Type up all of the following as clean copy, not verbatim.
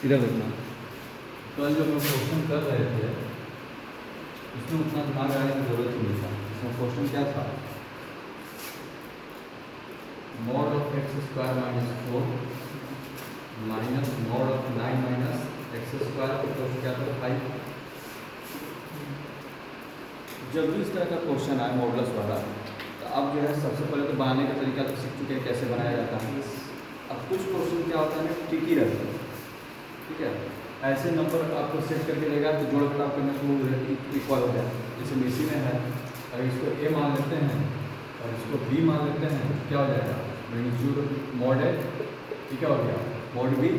इधर देखना। कल जो हम क्वेश्चन कर रहे थे उसमें उतना दिमाग लगाने की जरूरत नहीं था। इसमें क्वेश्चन क्या था, mod of x square minus 4 minus mod of 9 minus x square equal क्या था 5। जब भी इस तरह का क्वेश्चन आए मॉडुलस वाला, तो अब जो है सबसे पहले तो बनाने का तरीका तो सीख चुके हैं कैसे बनाया जाता है। अब कुछ क्वेश्चन क्या होता है ट्रिकी रहता है, ठीक है। ऐसे नंबर आपको सेट करके देगा तो जोड़ घटाव करने को इक्वल हो जाए। जैसे इसी में है, अगर इसको ए मान लेते हैं और इसको बी मान लेते हैं तो क्या हो जाएगा, मैग्नीट्यूड मॉड है, ठीक है, हो गया मॉड बी।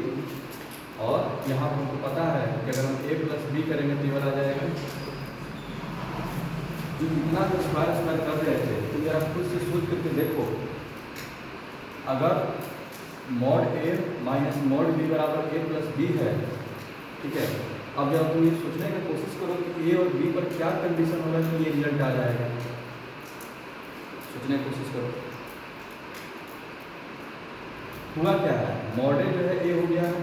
और यहाँ पर हमको पता है कि अगर हम ए प्लस बी करेंगे तो ये वाला आ जाएगा। जो इतना जो स्क्वायर कर रहे थे तो जरा खुद से सोच करके देखो, अगर mod a minus mod b बराबर ए प्लस बी है, ठीक है। अब जब तुम ये सोचने की कोशिश करो कि ए और बी पर क्या कंडीशन होगा कि ये रिजल्ट आ जाएगा, सोचने की कोशिश करो। हुआ क्या है, मॉड ए जो है ए हो गया है।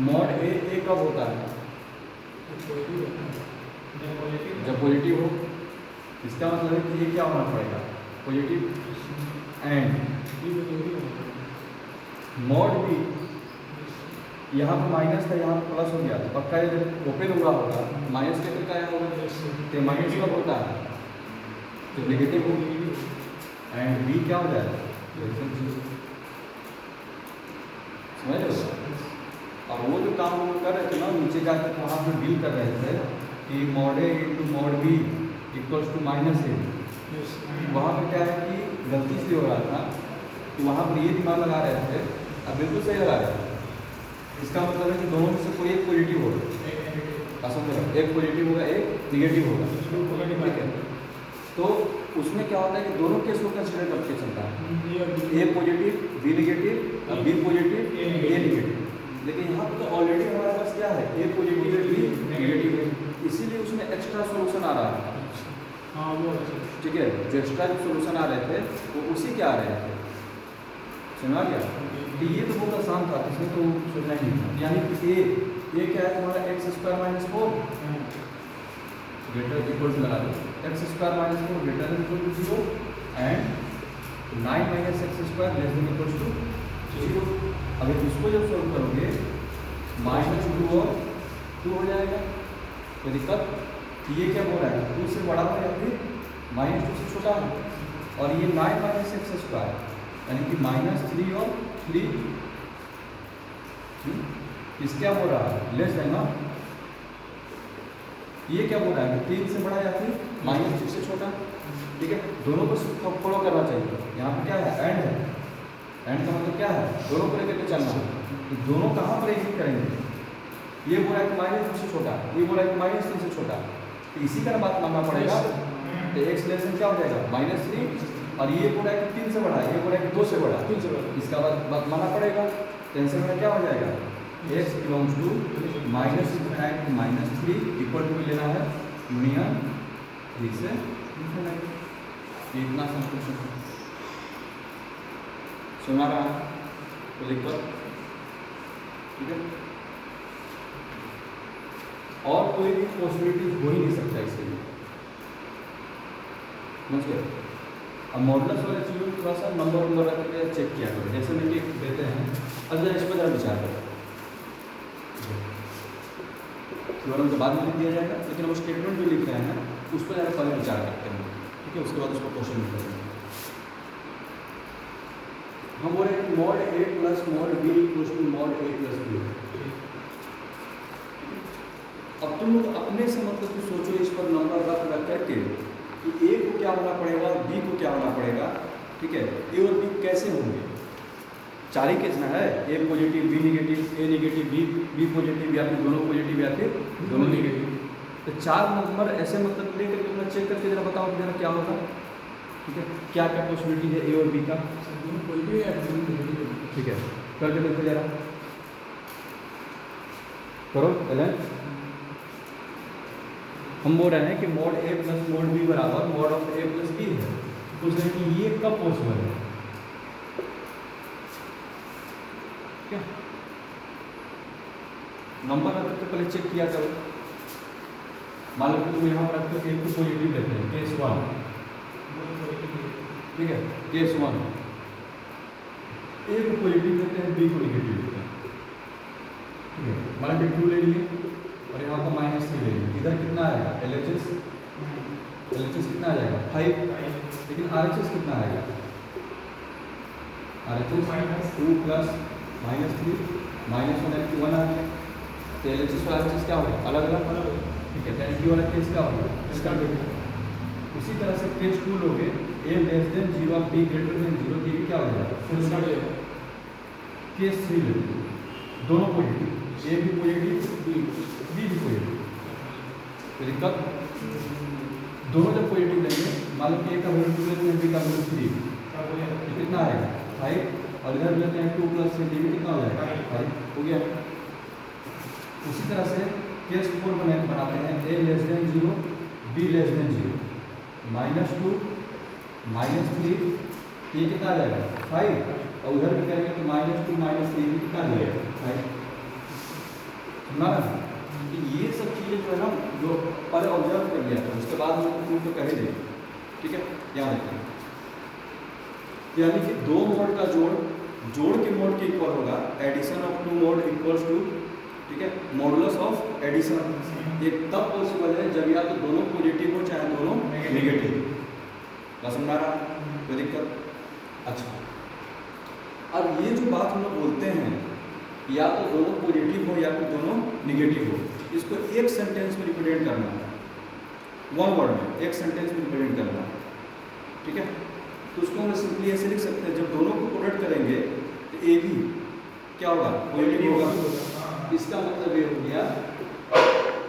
मॉड ए कब होता है, जब पॉजिटिव हो। इसका मतलब है कि ये क्या होना पड़ेगा, पॉजिटिव। एंड मॉड बी, यहाँ पर माइनस था, यहाँ पर प्लस हो गया, तो पक्का ये जब ओपन हुआ होगा माइनस के फिर क्या होगा, तो माइनस कब होता है तो नेगेटिव होगी। एंड बी क्या हो जाएगा, समझ लो। और वो जो काम हम कर रहे थे ना, नीचे जाकर वहाँ पर डील कर रहे थे कि mod A into mod B equals to minus A. वहाँ पर क्या है कि गलती से हो रहा था कि वहाँ पर ये दिमाग लगा रहे थे, अब बिल्कुल सही लगा रहे थे। इसका मतलब है कि दोनों में से कोई एक पॉजिटिव होगा, समझ लो, एक पॉजिटिव होगा एक निगेटिव होगा, ठीक है। तो उसमें क्या होता है कि दोनों केस को कंसिडर करके चलता है, ए पॉजिटिव बी निगेटिव और बी पॉजिटिव ए निगेटिव। लेकिन यहाँ पर तो ऑलरेडी हमारे पास क्या है, ए पॉजिटिव है बी नेगेटिव है, इसीलिए उसमें एक्स्ट्रा सोल्यूशन आ रहा है, ठीक है। जो एक्स्ट्रा जो सोल्यूशन आ रहे थे वो उसी के आ रहे थे, सुना क्या। तो ये तो बहुत आसान था, इसमें तो सोचना ही नहीं था। यानी कि ए क्या है तुम्हारा x square minus 4 greater equal to लगा दो, x square minus 4 greater than equal to 0 and 9 minus x square less than equal to 0। अगर इसको जब सोल्व करोगे -2 और 2 हो जाएगा, कोई दिक्कत। ये क्या बोल रहा है, 2 से बड़ा है या फिर -2 से छोटा है। और ये 9 माइनस एक्स स्क्वायर यानी कि -3 और 3 इस क्या बोल रहा है, लेस है ना। ये क्या बोल रहा है, 3 से बड़ा या फिर -3 से छोटा, ठीक है। दोनों को फॉलो करना चाहिए। यहाँ पर क्या है, एंड है। एंड का मतलब क्या है, दोनों को लेकर के चलना है। तो दोनों कहाँ पर एग्जिट करेंगे, ये बोला है कि -2 से छोटा, ये बोला है कि -3 से छोटा, तो इसी का बात मानना पड़ेगा। तो एक्स लेस देन क्या हो जाएगा -3, और ये बोला है कि 3 से बड़ा, ये बोला है कि 2 से बड़ा, इसका बात मानना पड़ेगा। तो आंसर में क्या हो जाएगा, x belongs to -3 equal to लेना है यूनियन 3 से इन्फिनिटी। इतना संकुशन सुना रहा है तो दिक्कत, ठीक है। और कोई भी पॉसिबिलिटी हो ही नहीं सकता इसके लिए, समझ गए। अब मॉडुलस वाले चीज़ों को थोड़ा सा नंबर रख के चेक किया करो। जैसे मैं ये देते हैं, अब जरा इस पर जरा विचार करो, थ्योरम तो बाद में लिख दिया जाएगा, लेकिन वो स्टेटमेंट जो लिख रहे हैं उस पर जरा पहले विचार करते हैं, ठीक है। उसके बाद उसको क्वेश्चन में करेंगे। हम बोल रहे हैं mod A plus mod B equals to mod A plus b. अब तुम लोग अपने से मतलब कि सोचो, इस पर नंबर रख करके कि ए को क्या होना पड़ेगा, बी को क्या होना पड़ेगा, ठीक है। ए और बी कैसे होंगे, 4 ही केस ना है, ए पॉजिटिव बी निगेटिव, ए निगेटिव बी पॉजिटिव, या फिर दोनों पॉजिटिव या फिर दोनों निगेटिव। तो 4 नंबर ऐसे मतलब लेकर के अपना चेक करके जरा बताओ जरा क्या होगा, ठीक है। क्या क्या पॉसिबिलिटी है ए और बी का, ठीक है, करके देखो जरा, करो पहले। हम बोल रहे हैं कि मॉड ए प्लस मॉड बी बराबर mod of a plus b है। पूछ रहे हैं कि ये कब पॉसिबल है, क्या नंबर रख के पहले चेक किया करो। मान लो कि तुम यहाँ पर रख के एक पॉजिटिव लेते हैं, केस 1, ठीक है, केस 1 ए को पॉजिटिव लेते हैं, बी को नेगेटिव लेते हैं, ठीक है। मान लो 2 ले लिए और यहाँ पर -3 ले लिए, इधर कितना आएगा LHS कितना आ जाएगा 5, लेकिन RHS कितना आएगा RHS -2 प्लस -3 -1 1 आ गया। तो LHS और RHS क्या होगा अलग अलग, ठीक है। तो वाला केस क्या होगा इसका उसी तरह से केस 2 लोगे a लेस देन 0 और b ग्रेटर देन 0, ये भी क्या हो जाएगा केस 3 ले दोनों पॉजिटिव, a भी पॉजिटिव b भी पॉजिटिव। तो दिक्कत दोनों जब पॉजिटिव लेंगे, मान लो कि a का वैल्यू 2 लेते हैं, b का वैल्यू 3, कितना आएगा 5, और इधर लेते हैं 2 प्लस 3, भी कितना हो जाएगा 5 हो गया। उसी तरह से केस 4 बनाते हैं, a less than 0 b less than 0, -2 -3, ये कितना आ जाएगा 5, और उधर भी करेंगे तो -2 -3 भी कितना आ जाएगा 5 ना। ये सब चीज़ें जो है ना, जो पहले ऑब्जर्व कर लिया था, उसके बाद हम प्रूफ तो कह ही देंगे, ठीक है। याद रखें, यानी कि दो मोड का जोड़ के मोड के इक्वल होगा, addition of 2 mod equals to, ठीक है, मॉडुलस ऑफ एडिशन। ये तब पॉसिबल है जब या तो दोनों पॉजिटिव हो चाहे दोनों नेगेटिव। समझ आ रहा, कोई दिक्कत? अच्छा, अब ये जो बात हम लोग बोलते हैं, या तो दोनों पॉजिटिव हो या फिर दोनों नेगेटिव हो, इसको एक सेंटेंस में रिप्रेजेंट करना है, 1 वर्ड में एक सेंटेंस में रिप्रेजेंट करना है, ठीक है। तो उसको हम सिंपली ऐसे लिख सकते हैं, जब दोनों को प्रोडक्ट करेंगे तो ए बी क्या होगा पॉजिटिव होगा। इसका मतलब ये हो गया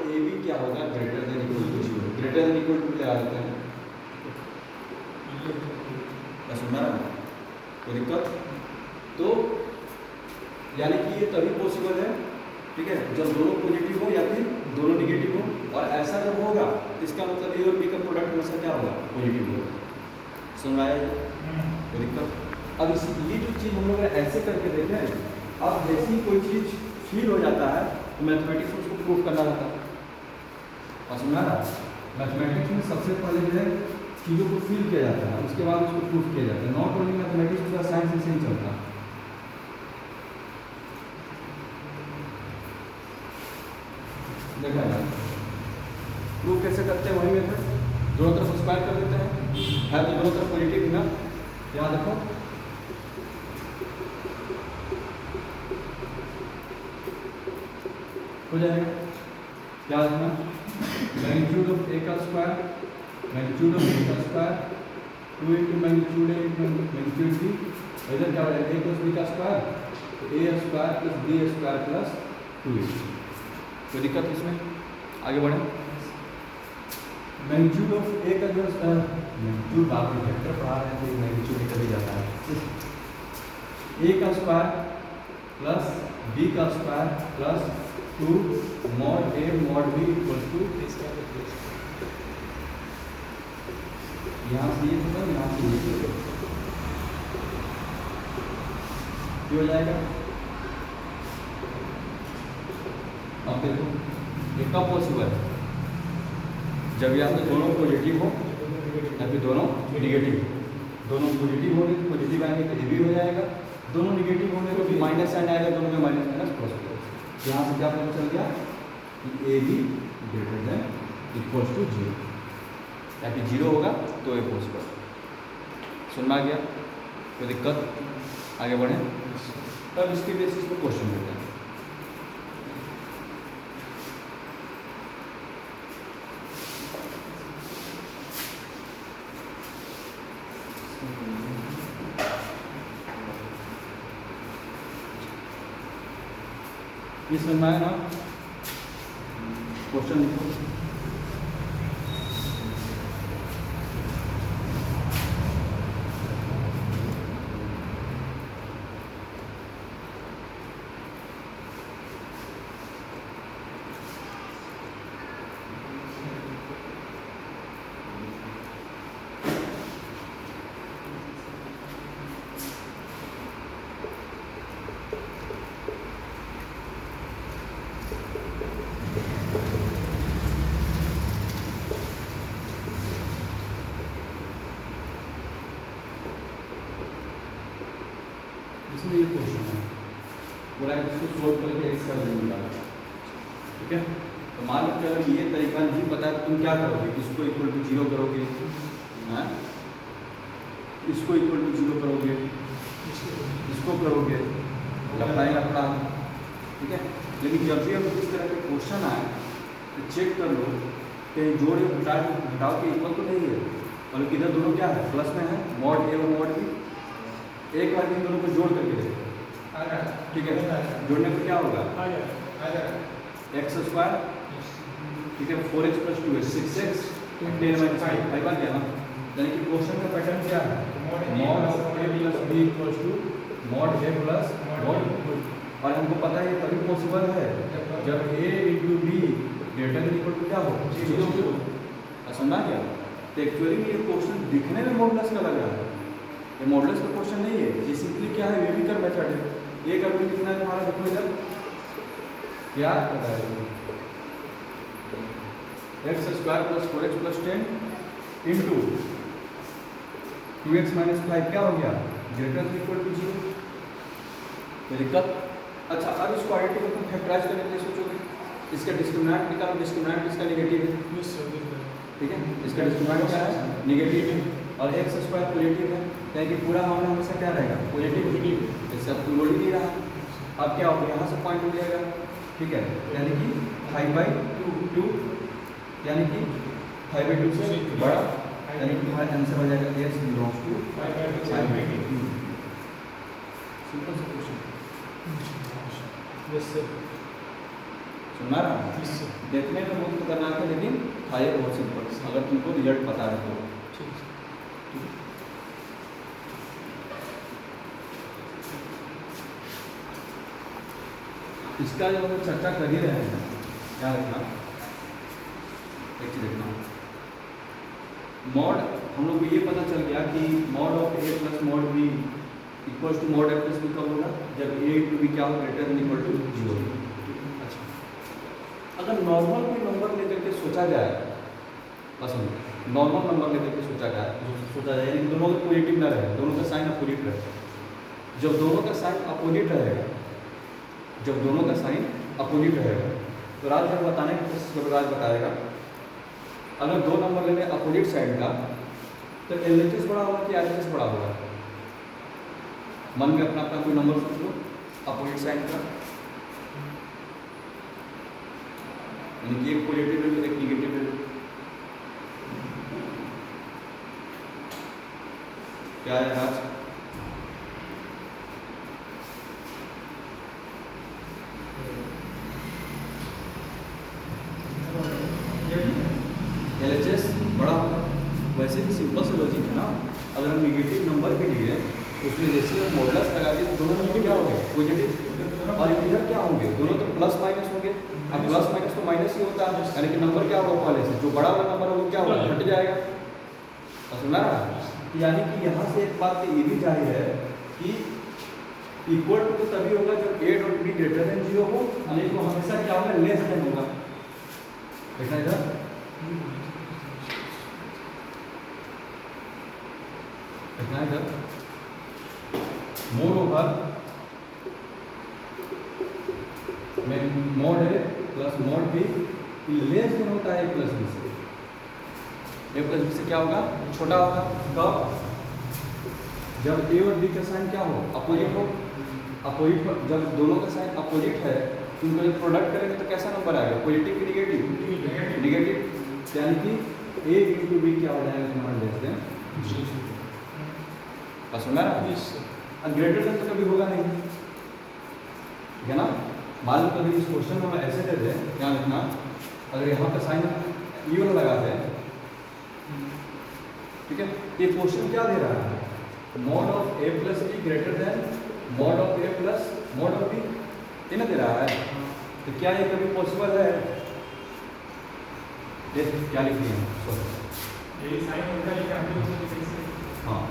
ए बी क्या होगा greater than equal to 0, greater than equal to क्या आता है सुनना है, कोई दिक्कत? तो यानी कि ये तभी पॉसिबल है, ठीक है, जब दोनों पॉजिटिव हो या फिर दोनों नेगेटिव हो। और ऐसा जब होगा इसका मतलब ए और बी का प्रोडक्ट हमेशा क्या होगा पॉजिटिव होगा। सुन रहा है, कोई दिक्कत? अब इसी ये जो चीज़ हम लोग ऐसे करके देखें, अब जैसे ही कोई चीज़ फील हो जाता है तो मैथमेटिक्स में उसको प्रूफ करना रहता है। और सुना रहा, मैथमेटिक्स में सबसे पहले जो है चीज़ों को फील किया जाता है, उसके बाद उसको प्रूफ किया जाता है। नॉट ओनली मैथमेटिक्स, पूरा साइंस ऐसे ही चलता है। देखा है प्रूफ कैसे करते हैं, वही मेथड, दोनों तरफ स्क्वायर कर देते हैं, है तो दोनों तरफ पॉजिटिव ना, याद रखो। हो जाएगा, याद रखना, मैग्नीट्यूड ऑफ ए का स्क्वायर, मैग्नीट्यूड ऑफ बी का square, 2 into magnitude A into magnitude B, इधर क्या हो जाएगा ए प्लस बी का स्क्वायर, तो A square plus B square plus 2a। कोई दिक्कत इसमें? आगे बढ़े। मैग्नीट्यूड ऑफ ए का जो मैग्नीट्यूड बात में वेक्टर पढ़ा रहे हैं तो मैग्नीट्यूड कभी जाता है, ए का स्क्वायर प्लस बी का square plus 2 mod a mod b equal to, यहाँ से ये होगा, यहाँ से ये हो जाएगा। अब देखो ये कब पॉसिबल है, जब या तो दोनों पॉजिटिव हो या फिर दोनों निगेटिव। दोनों पॉजिटिव होंगे तो पॉजिटिव आएंगे तो ए बी हो जाएगा, दोनों निगेटिव होंगे तो माइनस साइन आएगा, दोनों में माइनस माइनस प्लस हो जाएगा। यहाँ से क्या पता चल गया कि a b greater than equals to 0, या फिर 0 होगा तो ए पॉसिबल। सुन में आ गया, कोई दिक्कत? आगे बढ़ें, तब इसके बेसिस पर क्वेश्चन देते हैं। ये समझ में आया ना, क्वेश्चन लिखो। बोला इसको सोल्व करके एक्स का वैल्यू निकालो, ठीक है। तो मान लो कि अगर ये तरीका नहीं पता है तो तुम क्या करोगे, इसको इक्वल टू 0 करोगे, हाँ इसको इक्वल टू 0 करोगे, इसको करोगे, लफड़ा लफड़ा, ठीक है। लेकिन जब भी अगर इस तरह के क्वेश्चन आए तो चेक कर लो कि जोड़ घटाव के इक्वल तो नहीं है, और इधर दोनों क्या है, प्लस में है, मॉड ए और मॉड बी। एक बार इन दोनों को जोड़ करके देखो, ठीक है। जोड़ने पर क्या होगा, एक्स स्क्वायर, ठीक है, 4x + 2 है 6x, 10 - 5 आ गया ना। यानी कि क्वेश्चन का पैटर्न क्या है, mod of a + b = mod a + mod b। और हमको पता है ये तभी पॉसिबल है जब a × b > क्या हो 0। समझा क्या। तो एक्चुअली ये क्वेश्चन दिखने में मॉडुलस का लग रहा है, ये मॉडुलस का क्वेश्चन नहीं है, ये सिंपली क्या है, वेविकर मेथड है। एक अभी कितना है तुम्हारा, देखो इधर क्या पता है, x² + 4x + 10 × 2x - 5 क्या हो गया, > 0। कोई दिक्कत। अच्छा, अब इसको आइडेंटिटी को तुम फैक्टराइज करने के लिए सोचोगे, इसका डिस्क्रिमिनेंट निकालो, डिस्क्रिमिनेंट इसका नेगेटिव है, ठीक है, इसका डिस्क्रिमिनेंट क्या है, नेगेटिव है, और x² पॉजिटिव है, यानी कि पूरा मामला हमेशा क्या रहेगा, पॉजिटिव। इससे अब लोड ही नहीं रहा। अब क्या होगा, यहाँ से पॉइंट हो जाएगा, ठीक है, यानी कि 5/2, यानी कि 5/2 से बड़ा, यानी कि हमारा आंसर हो जाएगा x बिलोंग्स टू 5/2। सिंपल सा क्वेश्चन, सुना रहा, देखने में बहुत खतरनाक है लेकिन था ये बहुत सिंपल, अगर तुमको रिजल्ट पता है तो। इसका जो हम चर्चा कर ही रहे हैं, क्या रखना, एक चीज देखना, मॉड हम लोग को ये पता चल गया कि mod of a + mod b = mod a + b कब होगा, जब a × b क्या हो, > 0। अच्छा, अगर नॉर्मल कोई नंबर लेकर के सोचा जाए, बस नॉर्मल नंबर लेकर के सोचा जाए, यानी दोनों का पॉजिटिव ना रहे, दोनों का साइन अपोजिट रहे। जब दोनों का साइन अपोजिट रहेगा, जब दोनों का साइन अपोजिट रहेगा तो राज जब बताने की कोशिश करो, राज बताएगा अगर दो नंबर लेने अपोजिट साइड का तो LHS बड़ा होगा कि RHS बड़ा होगा। मन में अपना अपना कोई नंबर सोच लो अपोजिट साइड का, यानी कि एक पॉजिटिव ले लो, एक निगेटिव ले लो, क्या है राज, LHS बड़ा होगा। वैसे भी सिंपल से लॉजिक है ना, अगर हम निगेटिव नंबर के लिए उसमें जैसे हम मॉडुलस लगा दिए तो दोनों नंबर क्या होंगे, पॉजिटिव, और इधर क्या होंगे, दोनों तो प्लस माइनस होंगे। अब प्लस माइनस तो माइनस ही होता है, यानी कि नंबर क्या होगा पहले से, जो बड़ा वाला नंबर होगा क्या होगा, घट जाएगा। समझ रहा है, यानी कि यहाँ से एक बात ये भी जाहिर है कि इक्वल टू तो तभी होगा जब a × b > 0 हो, यानी कि हमेशा क्या होगा, लेस देन होगा। देखना इधर, देखना इधर, मोड ओवर में mod a + mod b less than होता है a + b से। a + b से क्या होगा, छोटा होगा। कब, जब a और b का साइन क्या हो, अपोजिट हो। अपोजिट, जब दोनों का साइन अपोजिट है तो उनको जब प्रोडक्ट करेंगे तो कैसा नंबर आएगा, पॉजिटिव कि निगेटिव, निगेटिव, यानी कि a × b क्या हो जाएगा तुम्हारा, लेस देन 0। समझ रहा है, ग्रेटर देन तो कभी होगा नहीं, ठीक है ना। मान लो कभी इस क्वेश्चन में हम ऐसे दे दें, ध्यान रखना, अगर यहाँ पर साइन इवन लगा दें, ठीक है, ये क्वेश्चन क्या दे रहा है, mod of a + b greater than mod of a + mod of b, ये ना दे रहा है। तो क्या ये कभी पॉसिबल है, क्या लिख दिया, हाँ,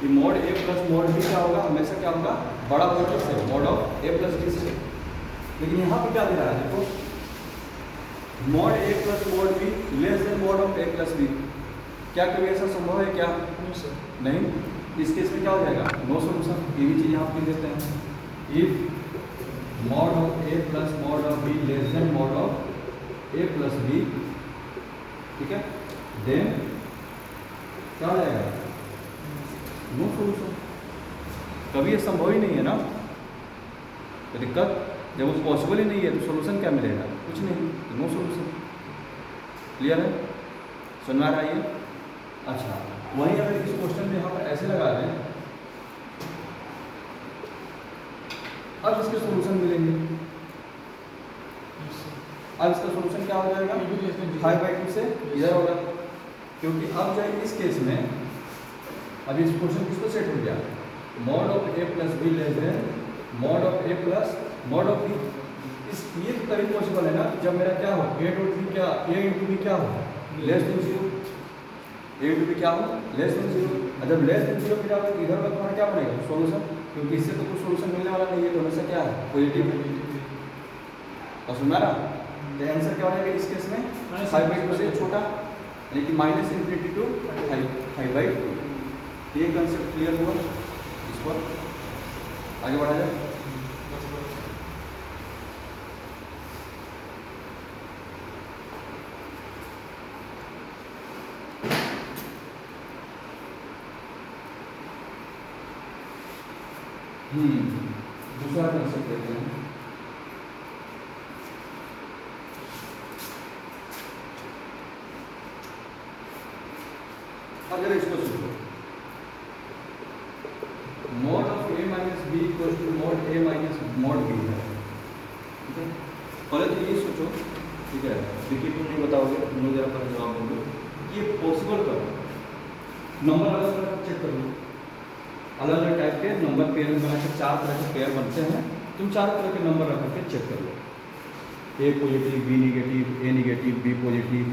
कि मॉड a + मॉड b क्या होगा, हमेशा क्या होगा, बड़ा होगा किससे, मॉड ऑफ a + b से। लेकिन यहाँ पे क्या दे रहा है, देखो, mod a + mod b less than mod of a + b। क्या कभी ऐसा संभव है क्या, नहीं। इस केस में क्या हो जाएगा, नो सॉल्यूशन। ये भी चीज़ यहाँ पे देते हैं, if mod of a plus mod of b less than mod of a plus b, ठीक है, देन क्या हो जाएगा, नो सोल्यूशन। कभी ये संभव ही नहीं है ना, तो दिक्कत जब वो पॉसिबल ही नहीं है तो सोल्यूशन क्या मिलेगा, कुछ नहीं, तो नो सोल्यूशन। क्लियर है, सुन में आ रहा है ये? अच्छा, वहीं अगर इस क्वेश्चन में यहाँ पर ऐसे लगा दें, अब इसके सोल्यूशन मिलेंगे। अब इसका सोल्यूशन क्या हो जाएगा, 5/2 से इधर होगा, क्योंकि अब जो इस केस में अब इस क्वेश्चन किसको सेट हो गया, mod of a plus b less than mod of a plus mod of b. इस ये तो तभी पॉसिबल है ना जब मेरा क्या हो, ए डॉट बी क्या, ए इंटू बी क्या हो, लेस देन 0, ए इंटू बी क्या हो, लेस देन 0। और जब लेस देन 0 फिर आप इधर का तुम्हारा क्या बनेगा, सोल्यूशन, क्योंकि इससे तो कुछ सोल्यूशन मिलने वाला नहीं है, तो हमेशा क्या है, पॉजिटिव। और सुना ना, तो आंसर क्या हो जाएगा इस केस में, 5/2 से छोटा, यानी कि -∞ टू 5/2। ये कंसेप्ट क्लियर हुआ, इस पर आगे बढ़ा जाए। दूसरा कंसेप्ट लेते हैं। अगर इसको सोचो, mod of a minus B equal to mod a minus mod b है, ठीक है। पहले तो ये सोचो, ठीक है, देखिए तुम नहीं बताओगे, तुम लोग जरा पहले जवाब दोगे ये पॉसिबल करो। नंबर अलग अलग चेक कर लो, अलग अलग टाइप के नंबर पेयर बना के 4 तरह के पेयर बनते हैं, तुम 4 तरह के नंबर रख करके चेक कर लो, ए पॉजिटिव, बी निगेटिव, ए निगेटिव, बी पॉजिटिव,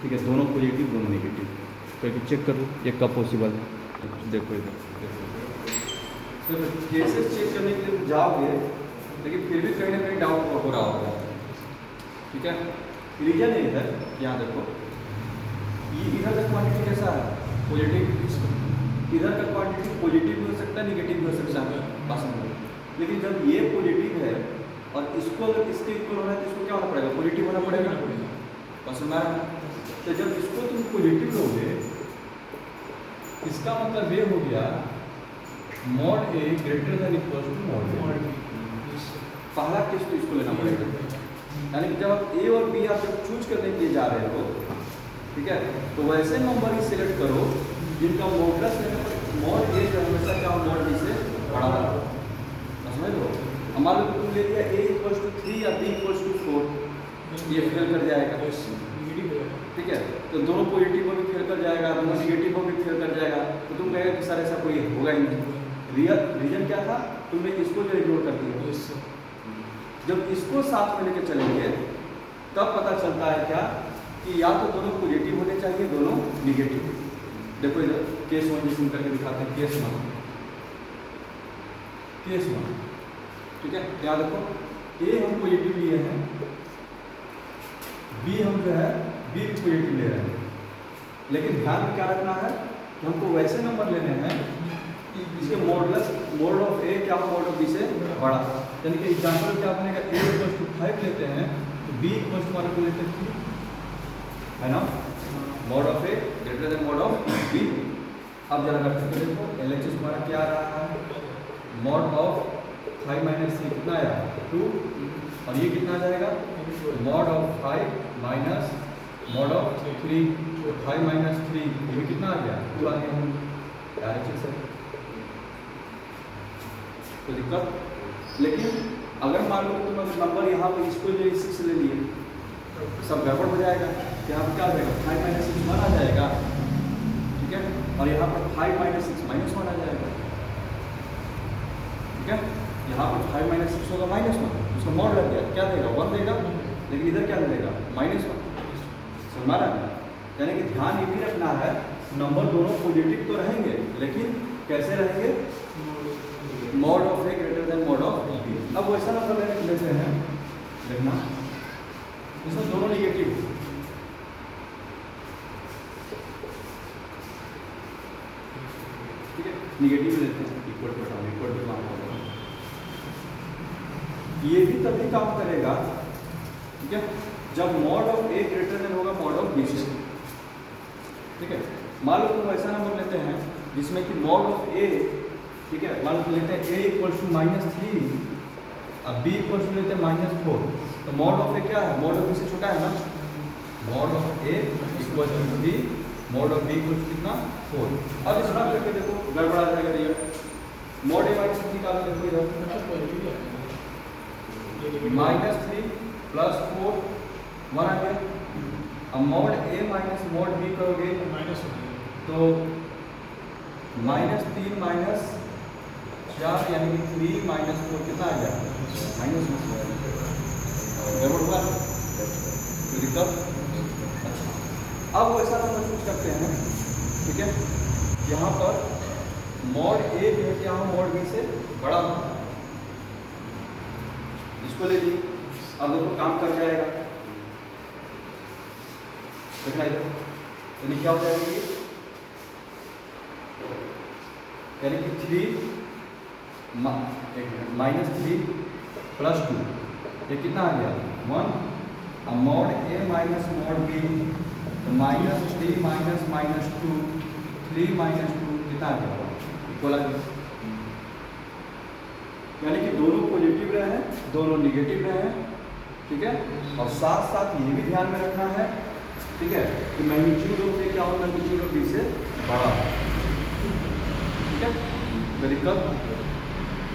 ठीक है, दोनों पॉजिटिव दोनों निगेटिव करके चेक कर लो ये कब पॉसिबल है। देखो इधर, तो केसेस चेक करने के लिए जाओगे, लेकिन फिर भी कहीं ना कहीं डाउट हो रहा होगा, ठीक है। रीजन है इधर, यहाँ देखो, ये इधर का क्वांटिटी कैसा है, पॉजिटिव, इधर का क्वांटिटी पॉजिटिव भी हो सकता है, निगेटिव भी हो सकता है, बस समझो। लेकिन जब ये पॉजिटिव है और इसको अगर इसके इक्वल होना है तो इसको क्या होना पड़ेगा, पॉजिटिव होना पड़ेगा, बस समझ। तो जब इसको तुम पॉजिटिव लोगे, इसका मतलब ये हो गया mod A greater than equal to mod b. पहला केस तो इसको लेना पड़ेगा, यानी कि जब आप ए और बी आप जब चूज करने के लिए जा रहे हो, ठीक है, तो वैसे नंबर ही सिलेक्ट करो जिनका मॉडुलस मॉड ए जो हमेशा क्या हो, मॉड बी से बड़ा हो, समझ लो। हमारे को तुम ले लिया ए इक्वल टू 3 या बी इक्वल टू 4, ये फेल कर जाएगा, ठीक है, तो दोनों पॉजिटिव भी फेल कर जाएगा, दोनों निगेटिव भी फेल कर जाएगा, तो तुम कहेगा कि सर ऐसा कोई होगा ही नहीं। रीजन क्या था, तुमने इसको जो इग्नोर कर दिया। जब इसको साथ में लेकर चलेंगे तब पता चलता है क्या कि या तो दोनों पॉजिटिव होने चाहिए, दोनों निगेटिव। देखो इधर केस 1 जिसमें करके दिखाते हैं, केस 1, ठीक है, याद रखो ए हम पॉजिटिव लिए हैं, बी हम जो है बी पॉजिटिव ले रहे हैं, लेकिन ध्यान में क्या रखना है कि हमको वैसे नंबर लेने हैं कि इसके मॉडुलस मॉड ऑफ ए क्या हो, मॉड ऑफ बी से बड़ा। यानी कि एग्जाम्पल क्या बनेगा, ए इक्वल टू 5 लेते हैं तो बी इक्वल टू हमारे को लेते हैं 3, है ना, mod of a greater than mod of b. अब जरा करके देखो LHS हमारा क्या आ रहा है, मॉड ऑफ 5 माइनस 3 कितना आया, 2, और ये कितना आ जाएगा, mod of 5 minus mod of 3, तो 5 माइनस 3 ये भी कितना आ गया, 2 आ गया, LHS है, तो दिक्कत। लेकिन अगर मान लो तुम अगर नंबर यहाँ पर इसको जो 6 ले लिए, सब गड़बड़ हो जाएगा, यहाँ पर क्या हो जाएगा, 5 माइनस 6 1 आ जाएगा, ठीक है, और यहाँ पर 5 माइनस 6 -1 आ जाएगा, ठीक है, यहाँ पर 5 माइनस 6 होगा -1, उसका मॉड लग गया, क्या देगा, 1 देगा, लेकिन इधर क्या देगा, -1, समझ रहा है। यानी कि ध्यान ये भी रखना है, नंबर दोनों पॉजिटिव तो रहेंगे, लेकिन कैसे रहेंगे, mod of a greater than mod of b. अब वैसा नंबर लेते हैं, देखना इसमें दोनों निगेटिव, ठीक है, निगेटिव लेते हैं, इक्वल टू मान होगा, ये भी तभी काम करेगा, ठीक है, जब mod of a greater then होगा मॉड ऑफ बी से। ठीक है, मान लो तुम ऐसा नंबर लेते हैं जिसमें कि मॉड ऑफ ए, ठीक है, मान लो लेते हैं a इक्वल्स टू -3, अब b इक्वल्स टू लेते हैं -4, तो मॉड ऑफ ए क्या है, मॉड ऑफ बी से छोटा है ना, mod of a equals to b, mod of b equals to कितना 4। अब इस बात करके देखो गड़बड़ा जाएगा रिजल्ट, मॉड ए माइनस निकाल देखो इधर, -3 + 4 1 आ गया। अब mod a minus mod B करोगे तो -3 - 4 यानी कि 3 - 4 कितना आ गया, -1 गड़बड़ हुआ तो दिक्कत। अच्छा, अब वैसा हम कुछ करते हैं, ठीक है, यहाँ पर मॉड ए जो है क्या हो, मॉड बी से बड़ा हो, इसको ले लीजिए। अब देखो काम कर जाएगा, देखना इधर, यानी क्या हो जाएगा ये, यानी कि 3 -3 + 2 ये कितना आ गया 1। अब mod a minus mod B तो -3 - -2 3 - 2 कितना आ गया इक्वल आ गया, यानी कि दोनों पॉजिटिव रहे हैं, दोनों निगेटिव रहे हैं, ठीक है। और साथ साथ ये भी ध्यान में रखना है, ठीक है, कि मैग्नीट्यूड ऑफ ए क्या हो, मैग्नीट्यूड ऑफ बी से बड़ा, ठीक है, कोई दिक्कत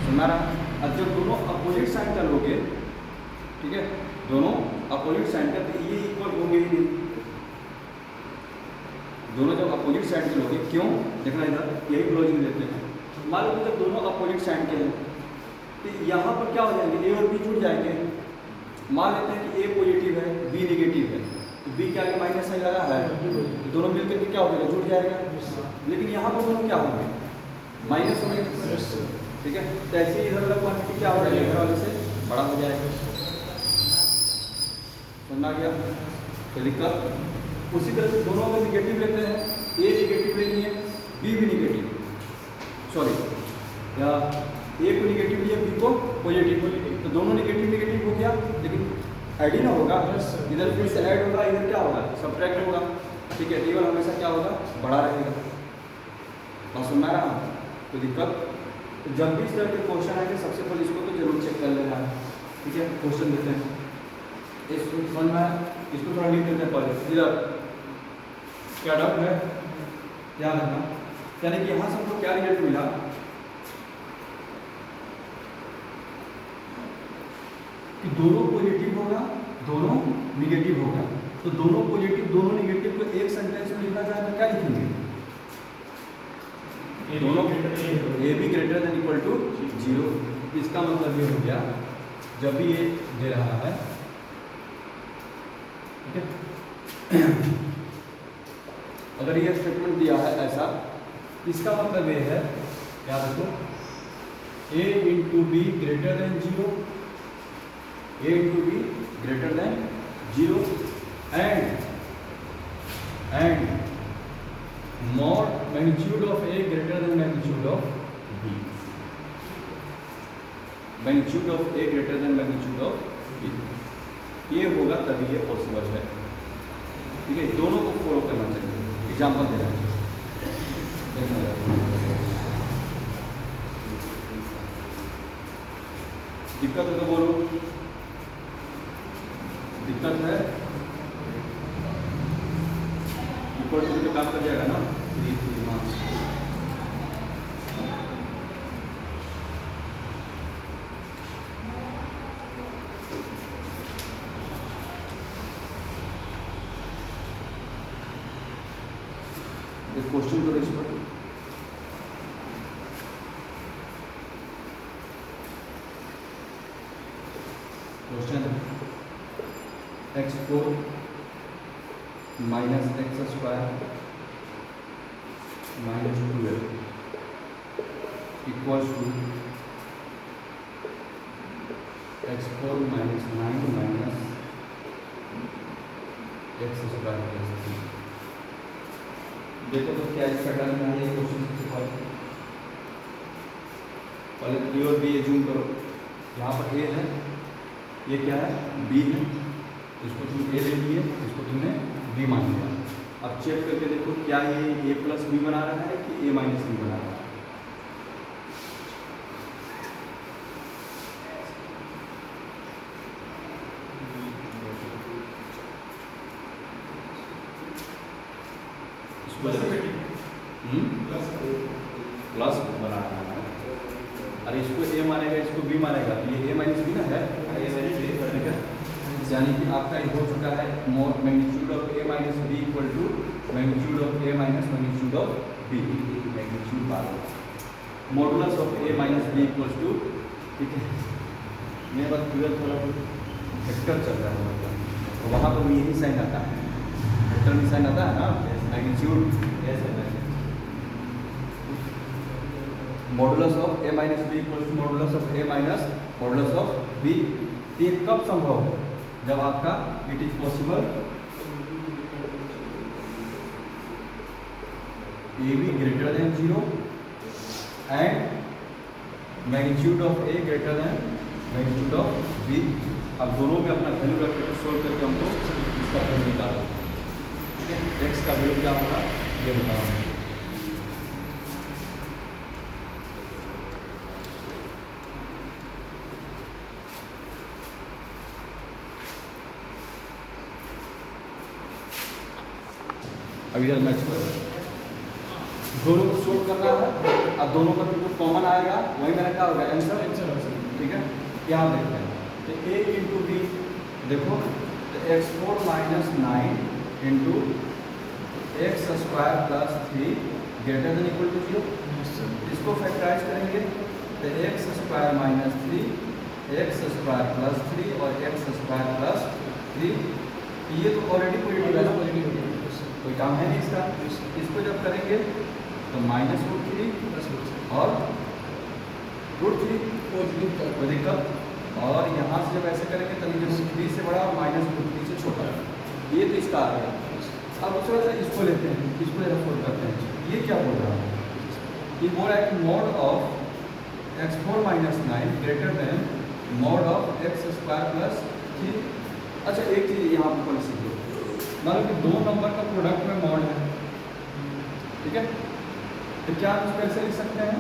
सुना रहा। अब जब दोनों अपोजिट साइन का लोगे, ठीक है, दोनों अपोजिट साइन का तो ये इक्वल होंगे ही नहीं, दोनों जब अपोजिट साइड के लोगे, क्यों देखना इधर, यही क्लोजिंग देते हैं। मान लो जब दोनों अपोजिट साइड के हैं तो यहाँ पर क्या हो जाएंगे, ए और बी जुड़ जाएंगे। मान लेते हैं कि ए पॉजिटिव है, बी नेगेटिव है, तो बी के आगे माइनस साइन लगा है, तो दोनों मिलकर के क्या हो जाएगा, जुड़ जाएगा। लेकिन यहाँ पर दोनों क्या होंगे, माइनस होंगे, ठीक है। तो ऐसे ही इधर वाला क्वांटिटी क्या हो जाएगा, इधर वाले से बड़ा हो जाएगा, समझ आ गया, कोई दिक्कत। उसी तरह से दोनों में निगेटिव लेते हैं, ए निगेटिव लेनी है, बी भी निगेटिव, सॉरी या ए को निगेटिव लिया, बी को पॉजिटिव, तो दोनों निगेटिव हो गया, लेकिन ऐड ही ना होगा, इधर फिर से ऐड होगा, इधर क्या होगा, सब्ट्रैक्ट होगा, ठीक है। टेबल हमेशा क्या होगा, बड़ा रहेगा। और सुनना रहा तो दिक्कत। तो जब भी इस तरह के क्वेश्चन आएंगे सबसे पहले इसको तो जरूर चेक कर लेना है, ठीक है। क्वेश्चन देते हैं, इसको समझ में, इसको थोड़ा लिख देते हैं पहले, इधर क्या डाउट है, क्या रखना, यानी कि यहाँ से हमको क्या रिजल्ट मिला, कि दोनों पॉजिटिव होगा, दोनों निगेटिव होगा। तो दोनों पॉजिटिव दोनों निगेटिव को एक सेंटेंस में लिखना चाहे तो क्या लिखेंगे, दोनों a b greater than equal to 0। इसका मतलब ये हो गया, जब भी ये दे रहा है, ठीक है, अगर ये स्टेटमेंट दिया है ऐसा, इसका मतलब ये है, क्या देखो, a into B greater than 0, a into B greater than 0 and mod magnitude of a greater than magnitude of b, magnitude of a greater than magnitude of b, ये होगा तभी ये पॉसिबल है, ठीक है। दोनों को फॉलो करना चाहिए। एग्जाम्पल दे रहा है, दिक्कत है तो बोलो, दिक्कत है, इक्वल टू तो काम कर जाएगा ना, 3 3 हाँ। क्वेश्चन करो इस पर, question x4 minus x² minus 12 equals to x4 minus 9 minus x² plus 3। देखो तो क्या इस पैटर्न में है क्वेश्चन। सबसे पहले ए और बी जूम करो, यहाँ पर ए है ये क्या है, बी है, इसको तुम ए ले लिए, इसको तुमने बी मान लिया। अब चेक करके देखो क्या ये ए प्लस बी बना रहा है कि ए माइनस बी बना रहा है। प्लस बना रहा है, अरे इसको ए मानेगा, इसको बी मानेगा, ये ए माइनस बी ना है, ठीक है। यानी कि आपका ये हो चुका है magnitude of a minus B equal to magnitude of a minus magnitude of b, magnitude बार modulus of a minus B equal to, ठीक है। मेरे पास ट्वेल्थ थोड़ा वेक्टर चल रहा है, तो वहाँ पर यही साइन आता है, वेक्टर में साइन आता है ना, magnitude modulus of a minus B equal to modulus of a minus modulus of b. ये कब संभव है, जब आपका it is possible a b greater than 0 and magnitude of a greater than magnitude of b. अब दोनों में अपना वैल्यू रख के सोल्व करके हमको इसका वैल्यू निकालना है, ठीक है। एक्स का वैल्यू क्या होगा ये बताओ। अभी इधर मैच करो, दोनों को सोल्व करना है, अब दोनों का जो कॉमन आएगा वही मेरा क्या होगा आंसर, ठीक है। यहाँ देखते हैं तो ए इंटू बी, देखो x4 minus 9 into x square plus 3 greater than equal to 0, इसको फैक्टराइज करेंगे तो x square minus 3 x square plus 3 और एक्स स्क्वायर प्लस 3, ये तो ऑलरेडी पॉजिटिव है, कोई काम है नहीं इसका। इसको जब करेंगे तो माइनस रूट 3 और रूट 3 कोई दिक्कत, और यहाँ से जब ऐसे करेंगे तभी जब रूट 3 से बड़ा और माइनस रूट 3 से छोटा, ये तो इसका आ गया। अब दूसरा सा इसको लेते हैं, इसको जरा सोल्व करते हैं। ये क्या बोल रहा है, ये बोल रहा है कि mod of x4 minus 9 greater than mod of x square plus 3। अच्छा एक चीज़ यहाँ पर सीखो, मान लो कि दो नंबर का प्रोडक्ट में मॉड है, ठीक है, तो क्या हम इसको ऐसे लिख सकते हैं,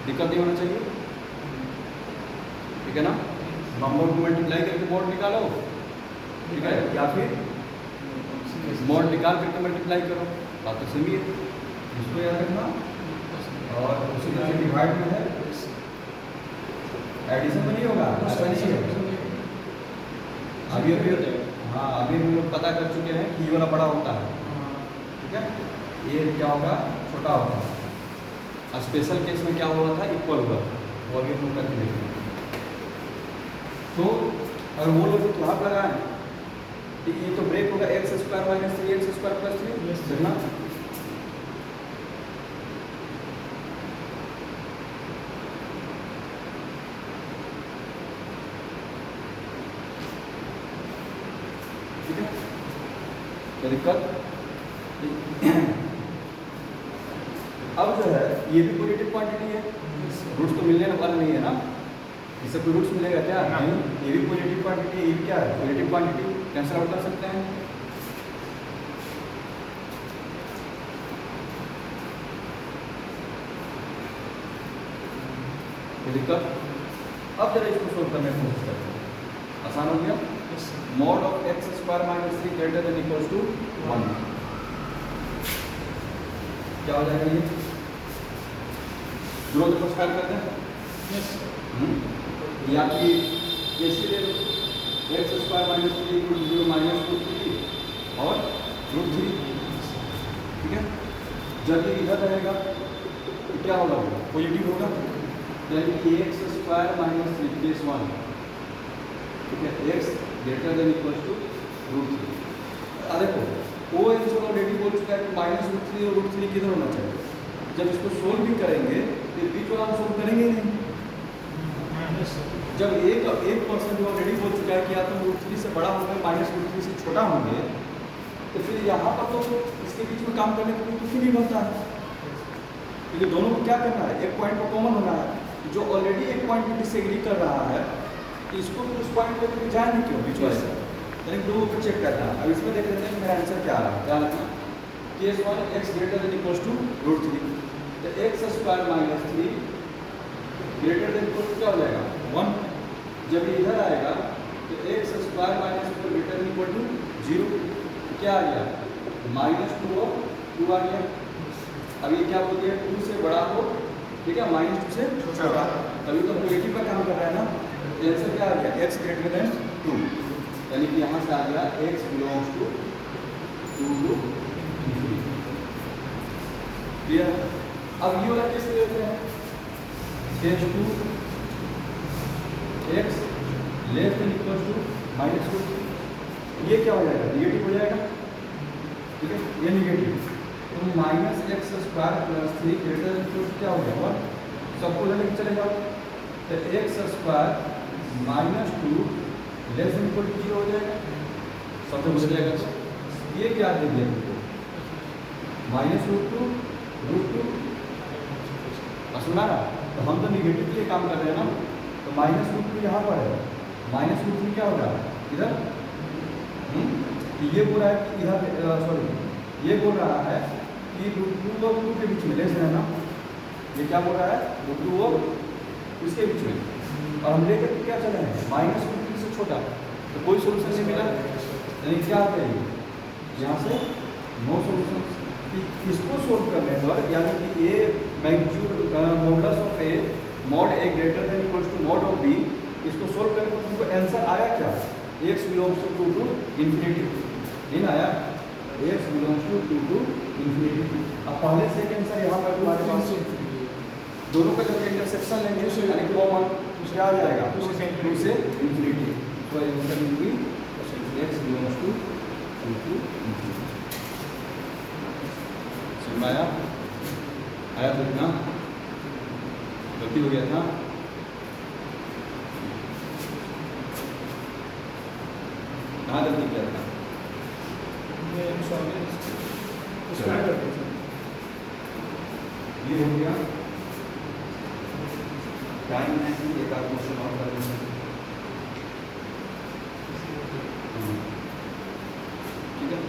दिक्कत नहीं होना चाहिए, ठीक है ना। नंबर को मल्टीप्लाई करके मॉड निकालो, ठीक है, या फिर मॉड निकाल करके मल्टीप्लाई करो, बात तो सही है, इसको याद रखना। और उसी तरह डिवाइड में है, एडिशन में नहीं होगा, ऐसा नहीं है। अभी हाँ अभी हम लोग पता कर चुके हैं कि ये वाला बड़ा होता है, ठीक है, ये क्या होगा छोटा होता है। स्पेशल केस में क्या हुआ था, इक्वल हुआ, वो अभी हम करके देखेंगे। तो अगर वो लोग तो आप लगाएं, ये तो ब्रेक होगा x square minus 3 x square plus 3, देखना दिक्कत। अब जो है ये भी पॉजिटिव क्वांटिटी है, रूट्स तो मिलने वाला नहीं है ना, इससे कोई रूट्स मिलेगा क्या, नहीं, ये भी पॉजिटिव क्वांटिटी है, ये क्या है पॉजिटिव क्वांटिटी, कैंसिल आउट कर सकते हैं। दिक्कत। अब जरा इसको सोल्व करने की कोशिश करते हैं, आसान हो गया। Mod of x square minus 3 greater than equals to 1, क्या हो जाएगा ये, दोनों को स्क्वायर करते हैं, या कि कैसे ले लो, X square minus 3 equal to 0 minus root 3 और रूट 3, ठीक है। जब ये इधर रहेगा तो क्या होगा, पॉजिटिव होगा, यानी कि एक्स स्क्वायर माइनस 3 केस 1, ठीक है, x greater than equals to root 3। देखो वो आंसर ऑलरेडी बोल चुका है कि माइनस रूट 3 और रूट 3 किधर होना चाहिए। जब इसको सोल्व भी करेंगे तो बीच वाला हम सोल्व करेंगे ही नहीं। जब एक परसेंट ऑलरेडी बोल चुका है कि या तो रूट 3 से बड़ा होंगे माइनस रूट 3 से छोटा होंगे, तो फिर यहाँ पर तो इसके बीच में काम करने को कुछ नहीं बनता है, क्योंकि दोनों को क्या करना है, एक पॉइंट को कॉमन होना है। जो ऑलरेडी एक पॉइंट में डिसएग्री कर रहा है तो इसको उस पॉइंट पे लेके जाए नहीं क्यों बीच वाले, यानी दो को चेक करना। अब इसमें देख लेते हैं कि मेरा आंसर क्या आ रहा है। क्या रखना, case 1 x greater than equals to √3, तो x square minus 3 greater than equal to क्या हो जाएगा 1। जब ये इधर आएगा तो x square minus 4 greater than equal to 0, क्या आ गया -2 और 2 आ गया। अब ये क्या बोलते हैं 2 से बड़ा हो, ठीक है, -2 से छोटा। अभी तो नेगेटिव का काम कर रहा है ना, तो आंसर क्या आ गया x ग्रेटर देन 2, यानी कि यहाँ से आ गया x बिलोंग्स टू 2 क्लियर। अब ये वाला कैसे लेते हैं, tends to x less than equal to -2, ये क्या हो जाएगा निगेटिव हो जाएगा, ठीक है, ये निगेटिव। तो -x square plus 3 greater than equal to क्या हो गया 1, सबको लेके चले जाओ, तो x square -2 less than equal to 0 हो जाएगा, सब तो बदल जाएगा। ये क्या दे दिया तुमको -√2 सुना ना, तो हम तो निगेटिव के लिए काम कर रहे हैं ना, तो -√2 यहाँ पर है, -√3 क्या होगा इधर, ये बोल रहा है कि इधर सॉरी ये बोल रहा है कि √2 और 2 के बीच में लेस है ना, ये क्या बोल रहा है √2 और उसके बीच में, और हम लेकर क्या चले हैं -√3 से छोटा, तो कोई सोल्यूशन नहीं मिला, यानी क्या आता है यहाँ से नो सोल्यूशन। इसको सोल्व करने पर यानी कि A magnitude modulus of A mod A greater than equals to mod of B, इसको सोल्व करने पर तुमको आंसर आया क्या x belongs to 2 to infinity, नहीं आया x belongs to 2 to infinity. अब पहले से आंसर यहाँ पर तुम्हारे पास दोनों का जब इंटरसेक्शन लेंगे यानी कॉमन क्या आ जाएगा 2 से इन्फिनिटी, तो answer will be x belongs to 2 to infinity. आया तो इतना गलती हो गया था, कहाँ गलती किया था, ये हो गया टाइम है कि एक आध क्वेश्चन और कर लेंगे, ठीक है।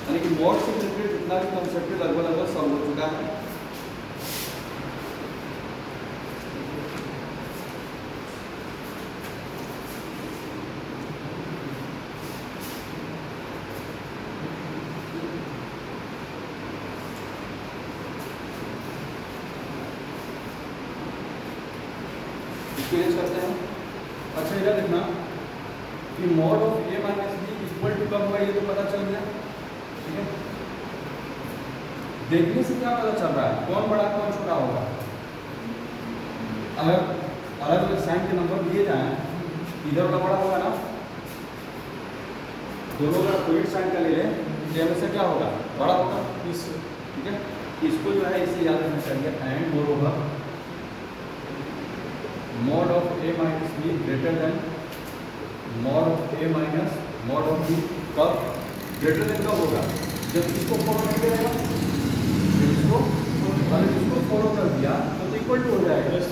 यानी कि मॉड से रिलेटेड जितना भी कॉन्सेप्ट है लगभग सॉल्व हो चुका है। एक्सपीरियंस करते हैं। अच्छा इधर देखना कि mod of a minus B equal to कब हुआ, ये तो पता चल गया, ठीक है। देखने से क्या पता चल रहा है कौन बड़ा कौन छोटा होगा, अगर अलग अलग साइन के नंबर दिए जाएं, इधर वाला बड़ा होगा ना, दोनों का कोई साइन का ले लें, तो हमेशा क्या होगा बड़ा होगा, ठीक है। इसको जो है इसे याद रखना चाहिए, एंड मोर होगा mod of a minus B greater than mod of a minus mod of b, कब ग्रेटर देन कब होगा जब इसको फॉलो नहीं करेगा, इसको अगर इसको फॉलो कर दिया तो इक्वल टू हो जाएगा,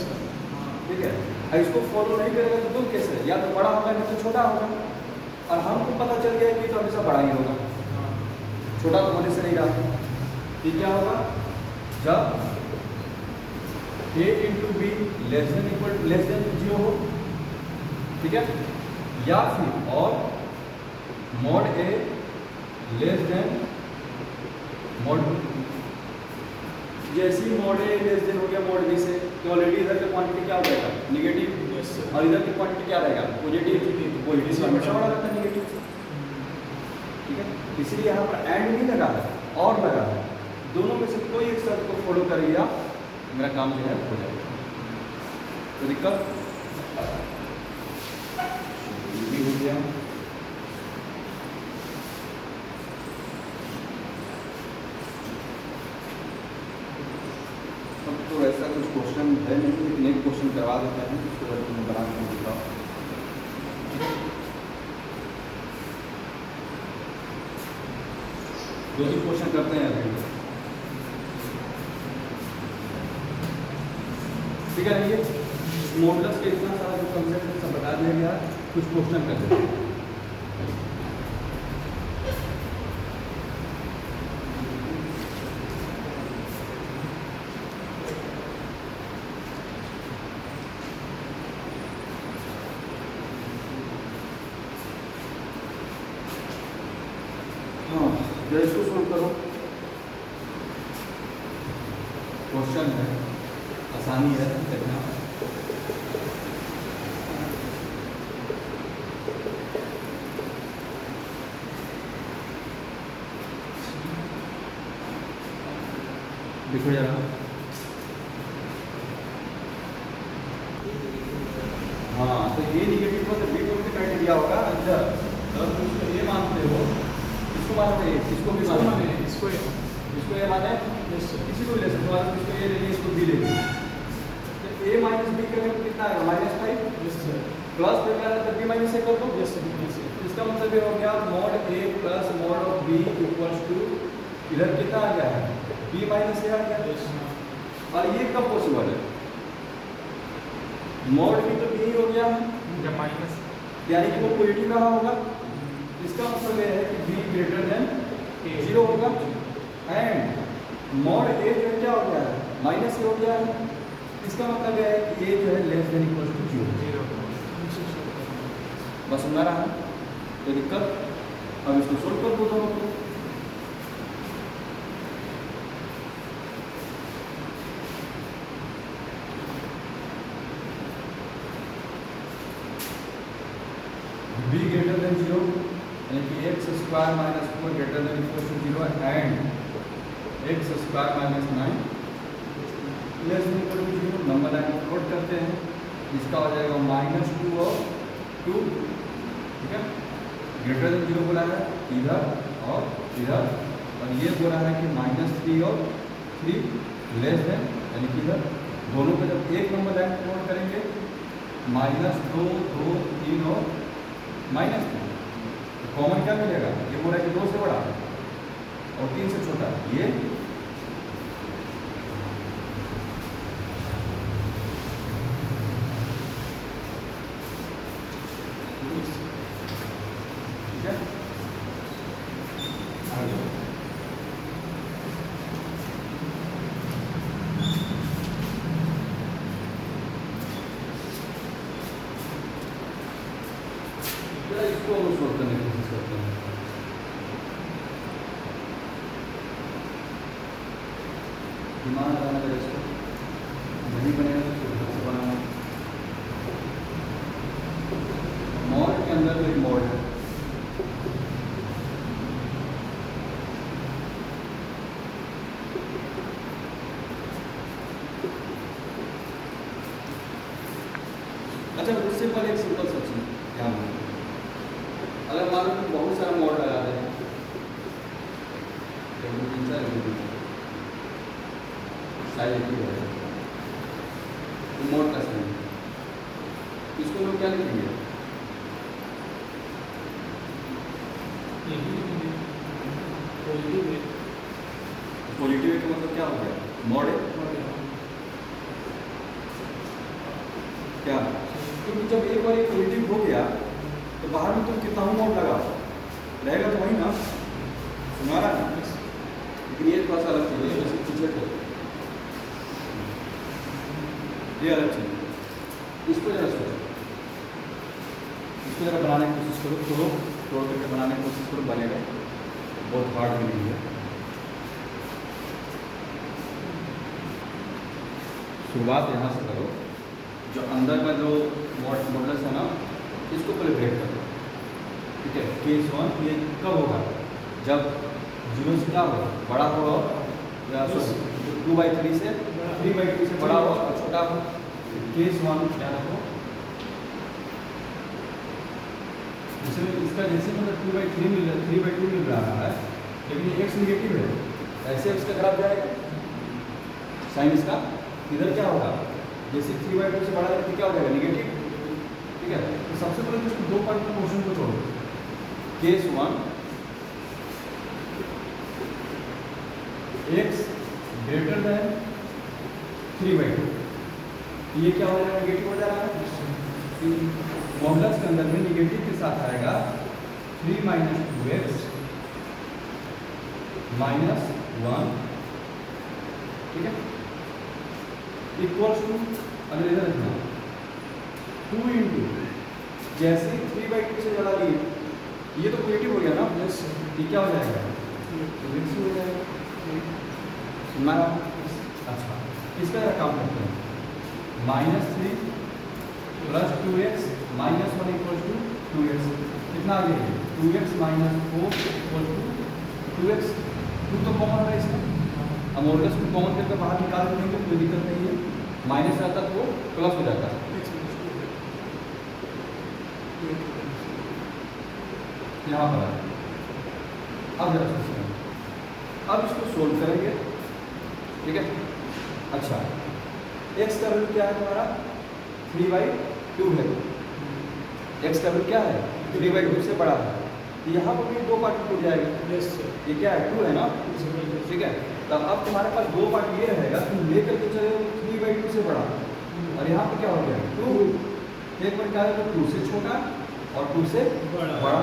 ठीक है। और इसको फॉलो नहीं करेगा तो तुम कैसे, या तो बड़ा होगा नहीं तो छोटा होगा, और हमको पता चल गया कि तो हमेशा बड़ा ही होगा, छोटा तो होने से नहीं रहा। ये क्या होगा जब a into B less than equal less than 0 हो, ठीक है, या फिर और mod a less than mod B, जैसे मॉड a लेस देन हो गया मॉड b से, तो ऑलरेडी इधर का क्वांटिटी क्या हो जाएगा निगेटिव, और इधर की क्वांटिटी क्या रहेगा पॉजिटिव, पॉजिटिव हमेशा बड़ा रहता है निगेटिव, ठीक है। इसलिए यहाँ पर एंड नहीं लगा है और लगा है, दोनों में से कोई एक शर्त को फॉलो करेगा मेरा काम जो है हो जाएगा, तो दिक्कत भी हो गया। तो ऐसा कुछ क्वेश्चन है नहीं, लेकिन एक क्वेश्चन करवा देते हैं उसके बाद तुम्हें बना के दिखाओ, दो तीन क्वेश्चन करते हैं अभी, ठीक है। ये मॉडुलस के इतना सारा जो कंसेप्ट है सब बता दिया गया, कुछ क्वेश्चन कर देते हैं। हाँ, इसको सोल्व करो। क्वेश्चन है, आसानी है देखना। देखो जरा, हाँ तो ये निगेटिव को तो बी से काट दिया होगा अंदर, तो तुम इसको ये मानते हो, इसको मानते हैं, इसको भी मानते हैं, इसको ये माने, किसी को भी ले सकते हो, इसको ये ले लीजिए, इसको बी ले लीजिए। तो ए माइनस बी करें तो कितना आएगा? -5 प्लस पे करना तो बी माइनस ए कर दो। इसका मतलब ये हो गया mod A plus mod of B equals to, इधर कितना आ गया है? बी माइनस ए आ गया। और ये कब पॉसिबल है? मॉड भी तो बी हो गया जब माइनस, यानी कि वो पॉजिटिव रहा होगा। इसका मतलब ये है कि बी ग्रेटर देन 0 होगा, एंड मॉड ए जो है क्या हो गया है? माइनस ए हो गया है। इसका मतलब यह है कि ए जो है लेस देन इक्वल टू 0। बस सुना रहा है तो दिक्कत। अब इसको सोल्व कर दो दोनों को। b ग्रेटर देन 0 यानी कि x square minus 4 greater than equal to 0 and x square minus 9 less than equal to 0। Number line को प्लॉट करते हैं। इसका हो जाएगा -2 और 2, ठीक है। ग्रेटर देन 0 बोला है इधर और इधर, और ये बोला है कि -3 और 3 लेस देन, यानी कि इधर दोनों को जब एक नंबर लाइन प्लॉट करेंगे -2, 2, 3 और -3, तो कॉमन क्या मिलेगा? ये बोला कि 2 से बड़ा और 3 से छोटा, ये ठीक है। आगे इसको सोल्व करने की कोशिश करते हैं। दिमाग लगाना पड़ेगा, इसको नहीं बनेगा तो बनाना। मॉड के अंदर एक मॉड है, अच्छा उससे पहले एक सिंपल सा चीज ध्यान रखना। अगर मान लो कि बहुत सारा मॉड लगा दें, साइज एक ही है तो मॉड का साइन, इसको लोग क्या लिखेंगे? पॉजिटिव का मतलब क्या हो गया? मॉड है क्या? क्योंकि जब एक बार पॉजिटिव हो गया तो बाहर में तुम कितना मॉड लगा रहेगा तो वही ना, सुना रहा है। लेकिन ये थोड़ा सा अलग चीज़ है, जैसे पीछे ये अलग चीज़ है। इसको जरा सोचो, इसको जरा बनाने की कोशिश करो, तोड़ करके बनाने की कोशिश करो, बनेगा। बहुत हार्ड भी नहीं है। शुरुआत यहाँ से करो, जो अंदर का जो मॉडल्स है ना, इसको पहले ब्रेक करो, ठीक है। केस 1 ये कब होगा? जब 0 से क्या होगा? बड़ा होगा, या 2/3 से 3/2 से बड़ा हो और छोटा हो। केस 1 क्या रखो, जैसे इसका जैसे मतलब 2/3 मिल रहा है, 3/2 मिल रहा है, लेकिन ये x निगेटिव है, ऐसे इसका ग्राफ जाएगा। साइन इसका इधर क्या होगा? जैसे 3/2 से बड़ा है तो क्या हो जाएगा? निगेटिव, ठीक है। तो सबसे पहले तो 2 पॉइंट क्वेश्चन को छोड़ो। केस 1 x ग्रेटर देन 3/2, ये क्या हो जाएगा? निगेटिव हो जाएगा। अंदर में निगेटिव के साथ आएगा 3 माइनस 2x माइनस 1, ठीक है, इक्वल्स टू, अगर इधर रखना 2 इंटू, जैसे 3/2 से बड़ा लिए, ये तो पॉजिटिव हो गया ना, प्लस ये क्या हो जाएगा, x हो जाएगा। मैं अच्छा इसका काम करते हैं, -3 plus 2x minus 1 equal to 2x, कितना आ गया 2x minus 4 equal to 2x, 2 तो कॉमन है इसमें, अब मॉडुलस को कॉमन करके बाहर निकाल देंगे, कोई दिक्कत नहीं है, माइनस आता तो प्लस हो जाता है, यहाँ पर अब जरा सोचें, अब इसको सोल्व करेंगे, ठीक है। अच्छा x का वैल्यू क्या है तुम्हारा 3/2 है, x का वैल्यू क्या है 3/2 से बड़ा है, यहाँ पर भी 2 पार्ट हो जाएगा, ये क्या है 2 है ना, ठीक है। तब अब तुम्हारे पास 2 पार्ट ये रहेगा, तुम लेकर के चले 3/2 से बड़ा, और यहाँ पर क्या हो गया 2, एक बार क्या है तो 2 से छोटा और 2 से बड़ा,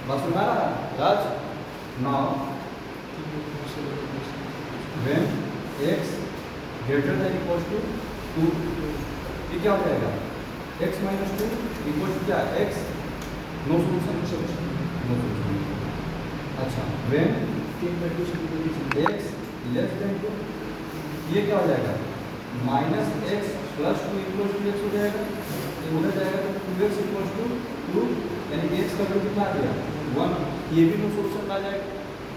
बस हमारा राज now when x greater than equal to 2, ये क्या हो जाएगा x माइनस 2 इक्वल टू क्या x, no solution, no solution. अच्छा when x लेस देन 2, ये क्या हो जाएगा minus x plus 2 equal to x हो जाएगा, ये उधर जाएगा तो 2x इक्वल टू 2, यानी x का वैल्यू कितना आ गया 1, ये भी नो सोल्यूशन आ जाएगा,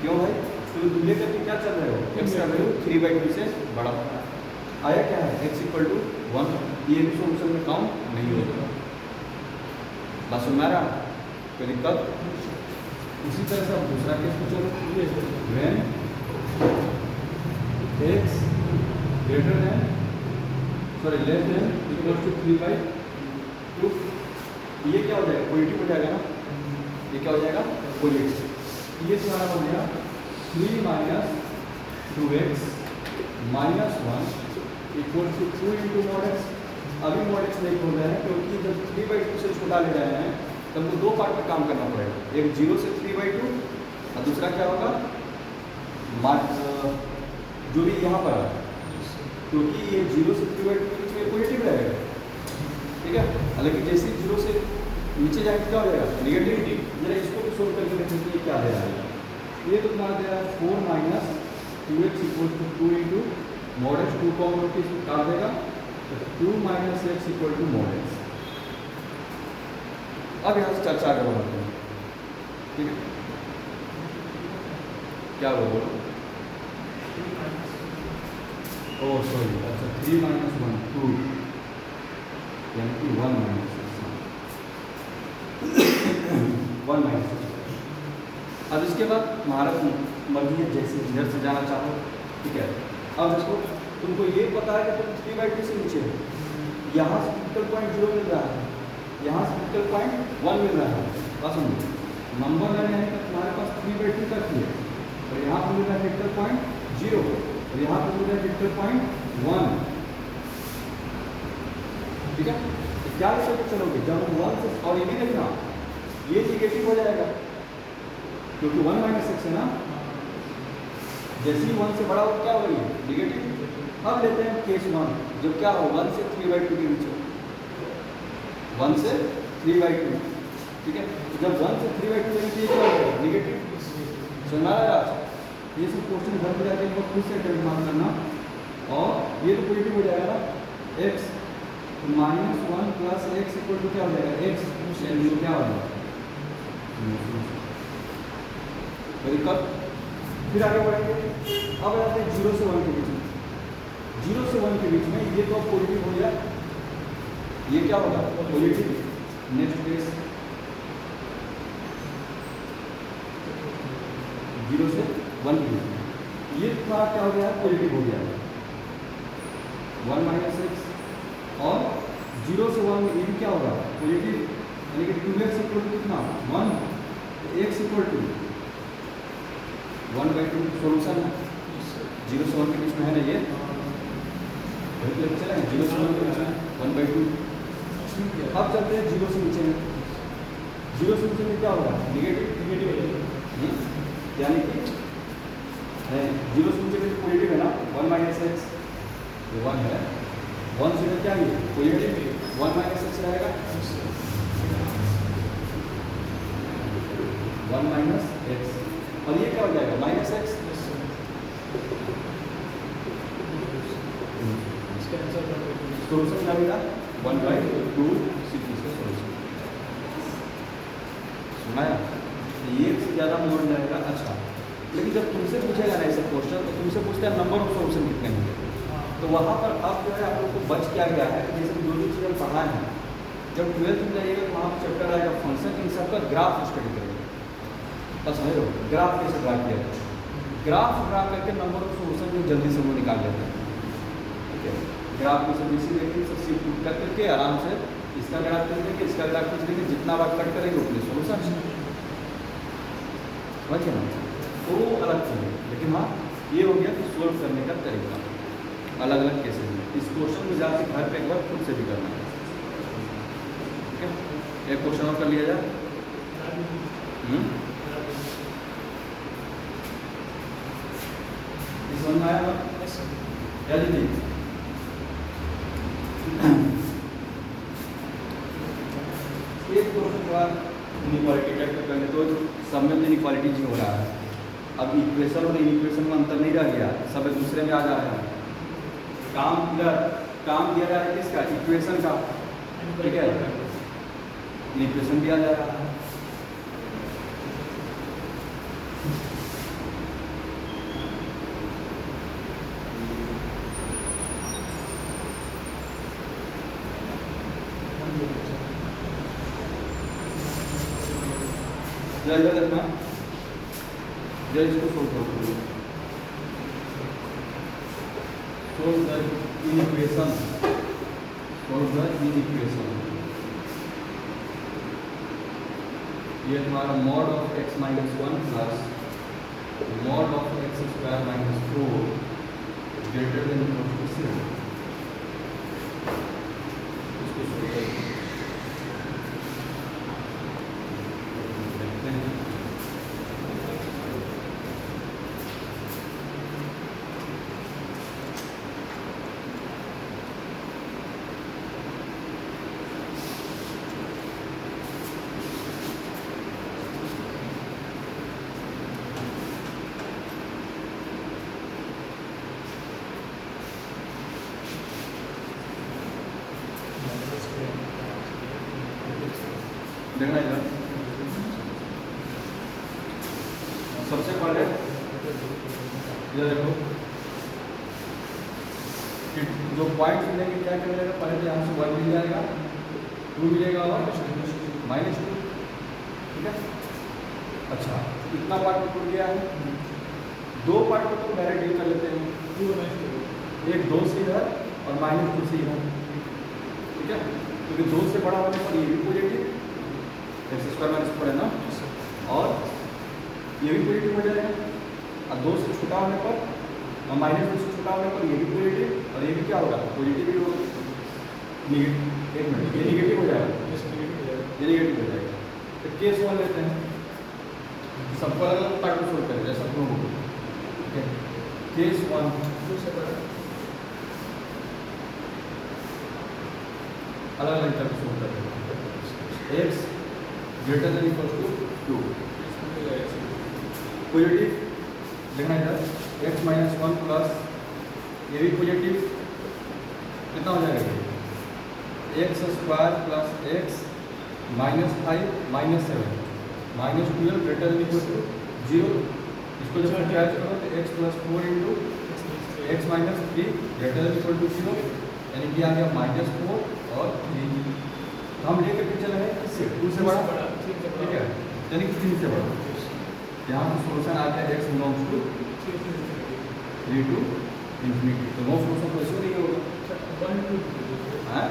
क्यों भाई, तो दूल्हे करके क्या चल रहे हो, x का वैल्यू 3/2 से बड़ा आया, क्या है x इक्वल टू 1, ये भी सोल्यूशन में काउंट नहीं होगा, बस हमारा कोई दिक्कत। इसी तरह से अब दूसरा केस को चलो, when x greater than less than equal to 3/2, ये क्या हो जाएगा पॉजिटिव हो जाएगा ना, ये क्या हो जाएगा पॉजिटिव, ये तुम्हारा हो गया 3 minus 2x minus 1 equal to 2 into mod x। अभी मॉड x नहीं खोल रहे हैं क्योंकि जब 3/2 से छोटा ले रहे हैं तब तो 2 पार्ट में काम करना पड़ेगा, एक 0 से 3/2 और दूसरा क्या होगा जो भी यहाँ पर है, क्योंकि ये 0 से 3/2 के बीच में पॉजिटिव रहेगा, ठीक है, हालांकि जैसे 0 से नीचे जाएगा क्या हो जाएगा निगेटिविटी। जरा इसको भी सोल्व करके देखें कि ये क्या दे रहा है, ये तो तुम्हारा दे रहा है 4 minus 2x equal to 2 into mod x, 2 common होकर इसको काट देगा तो 2 minus x equal to mod x। अब यहाँ से चर्चा आगे बढ़ाते हैं, ठीक है, क्या बोलो, ओह सॉरी, अच्छा 3 माइनस 1 2 यानी कि 1 माइनस 1 माइनस। अब इसके बाद तुम्हारा मर्जी है जैसे इधर से जाना चाहो, ठीक है। अब इसको तुमको ये पता है कि तुम 3/2 से नीचे हो, यहाँ से क्रिटिकल पॉइंट 0 मिल रहा है, यहाँ से क्रिटिकल पॉइंट 1 मिल रहा है, बस समझो नंबर लाइन यानी कि तुम्हारे पास 3/2 तक ही है, और यहाँ पर मिल रहा है क्रिटिकल पॉइंट 0 और यहाँ पर मिल रहा है क्रिटिकल पॉइंट 1, ठीक है। तो क्या लेकर चलोगे जब 1 से, और ये भी देखना ये निगेटिव हो जाएगा क्योंकि 1 माइनस x है ना, जैसे ही 1 से बड़ा हो क्या होगी निगेटिव। अब लेते हैं केस 1 जब क्या हो 1 से 3/2 के बीच, 1 से 3/2, ठीक है। तो जब 1 से 3/2 के बीच क्या होगा निगेटिव, सुना रहा है। ये सब क्वेश्चन घर पे जाके इनको खुद से अटेम्प्ट मार करना, और ये तो पॉजिटिव हो जाएगा ना x, तो -1 प्लस x इक्वल टू क्या हो जाएगा x, यानी क्या हो जाएगा कब। फिर आगे बढ़ेंगे, अब आते हैं 0 से 1 के बीच में, 0 से 1 के बीच में ये तो पॉजिटिव हो गया, ये क्या होगा पॉजिटिव। नेक्स्ट केस 0 से 1 के बीच में ये तुम्हारा क्या हो गया पॉजिटिव हो गया 1 माइनस x, और 0 से 1 में ये भी क्या होगा पॉजिटिव, यानी कि 2x इक्वल टू कितना 1, x इक्वल टू 1/2 सोल्यूशन है। 0 से 1 के बीच में है ना ये, वही तो चला है 0 से 1 के बीच में 1/2। अब चलते हैं 0 से नीचे में, जीरो से नीचे में क्या होगा? नेगेटिव। यानी कि जीरो से नीचे में पॉजिटिव है ना, 1 माइनस एक्स, ये 1 है, 1 से क्या है पॉजिटिव, 1 माइनस एक्स रहेगा, 1 माइनस एक्स, और ये क्या हो जाएगा? Minus x. सोल्यूशन क्या मिला? 1/2 सीरीज का सोल्यूशन। सुनाया? ये से ज़्यादा मोड रहेगा। अच्छा, लेकिन जब तुमसे पूछेगा ना ऐसे क्वेश्चन, तो तुमसे पूछते हैं नंबर ऑफ सोल्यूशन कितने होंगे, तो वहाँ पर अब जो है आप लोग को बच क्या गया है, जैसे जो भी चीज़ें पढ़ाए हैं, जब 12th में जाइएगा तो वहाँ पर चैप्टर आएगा फंक्शन, इन सबका ग्राफ स्टडी करेंगे। बस समझ लो ग्राफ कैसे ड्रा किया जाए, ग्राफ ड्रा करके नंबर ऑफ सोल्यूशन जो जल्दी से वो निकाल लेते हैं। ठीक है, ग्राफ में से बीसी लेके सब सीट कर करके आराम से इसका ग्राफ खींच देंगे, इसका ग्राफ खींच देंगे, जितना बार कट करेंगे उतने सोल्यूशन। समझिए ना, तो अलग चीज़ है, लेकिन हाँ ये हो गया कि सोल्व करने का तरीका अलग अलग केसेस में। इस क्वेश्चन में जाके घर पे एक बार खुद से भी करना है। ठीक है, एक क्वेश्चन और कर लिया जाए। समझ में आया ना? क्या जी? एक क्वेश्चन के बाद इनइक्वालिटी टाइप का करने, तो सब में इनइक्वालिटी जी हो रहा है। अब इक्वेशन और इनइक्वेशन में अंतर नहीं रह गया, सब एक दूसरे में आ जा रहा है। काम दिया जा रहा है किसका? इक्वेशन का। ठीक है, इक्वेशन भी आ जा रहा है। देखना इसको सोल्व करो। सोल्व द इक्वेशन, ये हमारा mod of x minus 1 plus mod of x square minus 4 greater than equal to 0। इसको सोल्व करें। देखना इधर, सबसे पहले इधर देखो कि जो पॉइंट मिलेंगे क्या कर लेगा, पहले तो यहाँ से 1 मिल जाएगा, 2 मिलेगा और -2। ठीक है, अच्छा इतना पार्ट में टूट गया है, 2 पार्ट को तो डायरेक्ट डील कर लेते हैं, एक 2 से इधर और -2 से इधर। ठीक है, क्योंकि 2 से बड़ा होने पर ये भी पॉजिटिव x स्क्वायर माइनस 4 है ना, और ये भी पॉजिटिव हो जाएगा, और 2 से छोटा होने पर और -2 से छोटा होने पर ये भी पॉजिटिव, और ये भी क्या होगा? पॉजिटिव ही होगा। नेगेटिव, एक मिनट, ये नेगेटिव हो जाएगा, ये नेगेटिव हो जाएगा। तो केस 1 लेते हैं, सबको अलग अलग पार्ट में सोल्व करें जैसा तुम हो। ठीक है, केस 1 अलग अलग तरह से सोल्व करें। x greater than equal to 2 positive लिखना इधर, x माइनस 1 प्लस ये भी पॉजिटिव, कितना हो जाएगा? x square plus x minus 5 minus 7 minus 12 greater than equal to 0। इसको जब कैच करो तो x plus 4 into x minus 3 greater than equal to 0, यानी कि आ गया -4 और 3। हम लेकर के चले हैं किससे? 2 से बड़ा। ठीक है, यानी कि 3 से बड़ा। यहाँ पर सोल्यूशन आ गया x belongs to 3 to infinity. तो नो सोल्यूशन तो ऐसे नहीं होगा। हाँ,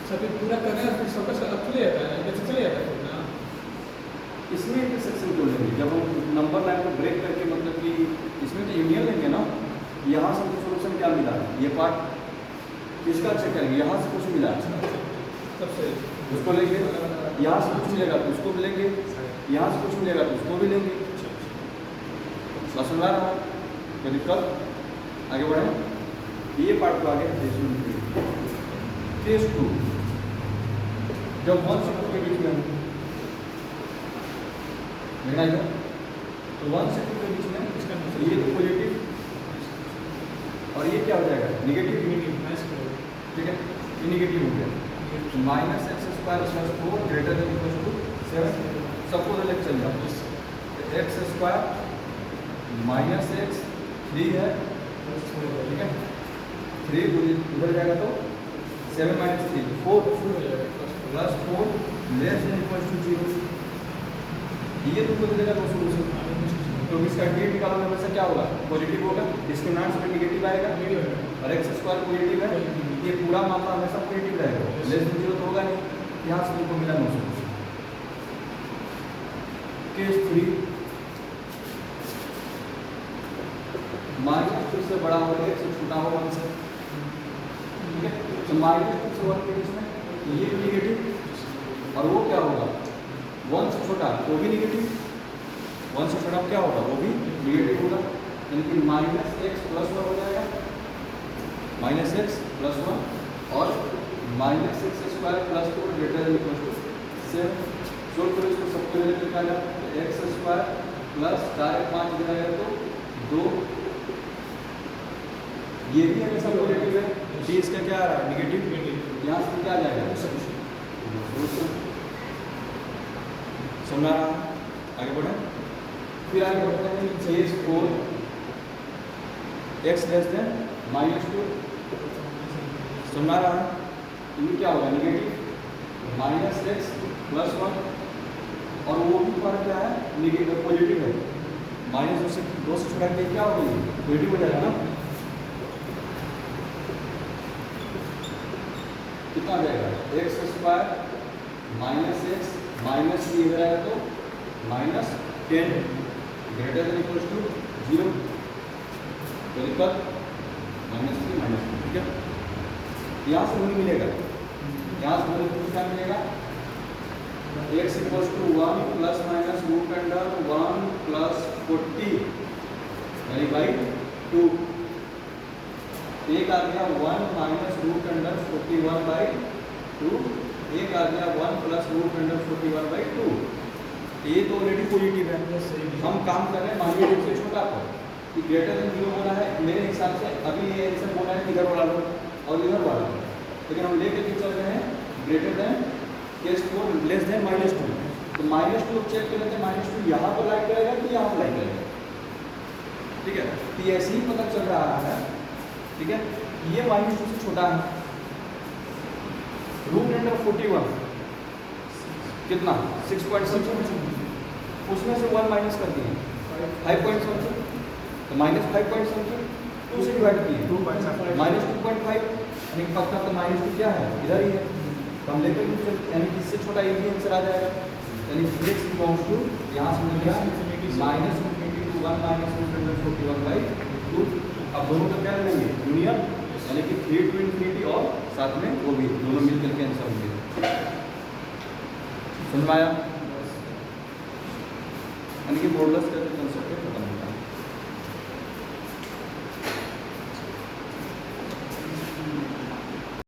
सभी पूरा करना है, फिर सबका चले जाता है, कैसे चले जाता है ना। इसमें इंटरसेक्शन क्यों लेंगे? जब हम नंबर लाइन को ब्रेक करके, मतलब कि इसमें तो यूनियन लेंगे ना। यहाँ से हमको सोल्यूशन क्या मिला? ये पार्ट इसका चेक करेंगे, यहाँ से कुछ मिला सबसे, उसको लेंगे, यहाँ से कुछ मिलेगा तो उसको भी लेंगे, यहाँ से कुछ मिलेगा तो उसको भी लेंगे। समझ आ रहा है? कोई दिक्कत? आगे बढ़े, ये पार्ट को आगे केस 2, जब 1 से 2 के बीच में लेना है तो 1 से 2 के बीच में ये तो पॉजिटिव और ये क्या हो जाएगा निगेटिव, ठीक है, ये निगेटिव हो गया। Minus x square plus 4 greater than equal to 7, सबको लेकर चल जाओ। एक्स स्क्वायर माइनस एक्स 3 है, ठीक है, 3 उधर जाएगा तो 7 minus 3 4 plus 4 less than equal to 0। ये तुमको दे देगा दो सोल्यूशन, तो इसका डेट निकालोगे वैसे क्या होगा, पॉजिटिव होगा, डिस्क्रिमिनेंट में निगेटिव आएगा और एक्स स्क्वायर पॉजिटिव है, ये पूरा मामला हमेशा पॉजिटिव रहेगा, लेस देन 0 तो होगा नहीं। यहाँ से तुमको मिला नो सोल्यूशन। केस 3, माइनस 2 से बड़ा हो एक्स से छोटा हो 1 से, ठीक है, तो माइनस 2 से 1 के बीच में ये निगेटिव और वो क्या होगा 1 से छोटा वो भी निगेटिव, 1 से छोटा क्या होगा वो भी निगेटिव होगा, यानी कि माइनस एक्स प्लस 1 हो जाएगा, माइनस एक्स प्लस 1 और minus x square plus 4 greater than equal to 7। Solve करो इसको, सबको लेकर निकाला एक्स स्क्वायर प्लस 4 5 दिया तो 2, ये भी हमेशा पॉजिटिव है, डी इसका क्या आ रहा है निगेटिव, यहाँ से क्या आ जाएगा सोल्यूशन। समझ आ रहा है? आगे बढ़े, फिर आगे बढ़ते हैं case 4, x less than minus 2, समझ आ रहा है? ये क्या होगा निगेटिव, माइनस एक्स प्लस 1 और वो भी पर क्या है निगेटिव पॉजिटिव है, माइनस 2 से छोटा के क्या होगा पॉजिटिव हो जाएगा ना, कितना आ जाएगा x square minus x minus ये हो जाएगा तो minus 10 greater than equal to 0, तो दिक्कत -3 -2, ठीक है। यहाँ से नहीं मिलेगा, यहाँ से मुझे क्या मिलेगा x equal to 1 plus minus root under 1 plus 40 यानी बाई 2, एक आ गया 1 माइनस रूट अंडर 41 बाई 2, एक आ गया 1 प्लस रूट अंडर 41 बाई 2। ये तो ऑलरेडी पॉजिटिव है, हम काम कर रहे हैं माइनस से छोटा पर कि ग्रेटर देन 0 होना है। मेरे हिसाब से अभी ये आंसर बोला है इधर वाला लो और इधर वाला लो, लेकिन हम लेके चल रहे हैं greater than case 4 less than -2, तो -2 चेक कर लेते हैं, -2 यहाँ पर लाइक करेगा कि यहाँ पर लाइक करेगा, ठीक है, तो ऐसे ही पता चल रहा है, ठीक है, ये -2 से छोटा है। रूट अंडर 41 कितना 6.7, उसमें से 1 माइनस कर दिए 5.7, तो -5.7 2 से डिवाइड किए -2.5, यानी पक्का तो -2 क्या है इधर ही है, तो हम लेकर यानी इससे छोटा ये भी आंसर आ जाएगा, यानी x बिलोंग्स टू यहाँ से मिल गया -1 माइनस रूट अंडर 41/2। अब दोनों का क्या लेंगे यूनियन, यानी कि 3 to ∞ और साथ में वो भी दोनों मिल करके आंसर होंगे। समझ में आया? यानी कि मॉडुलस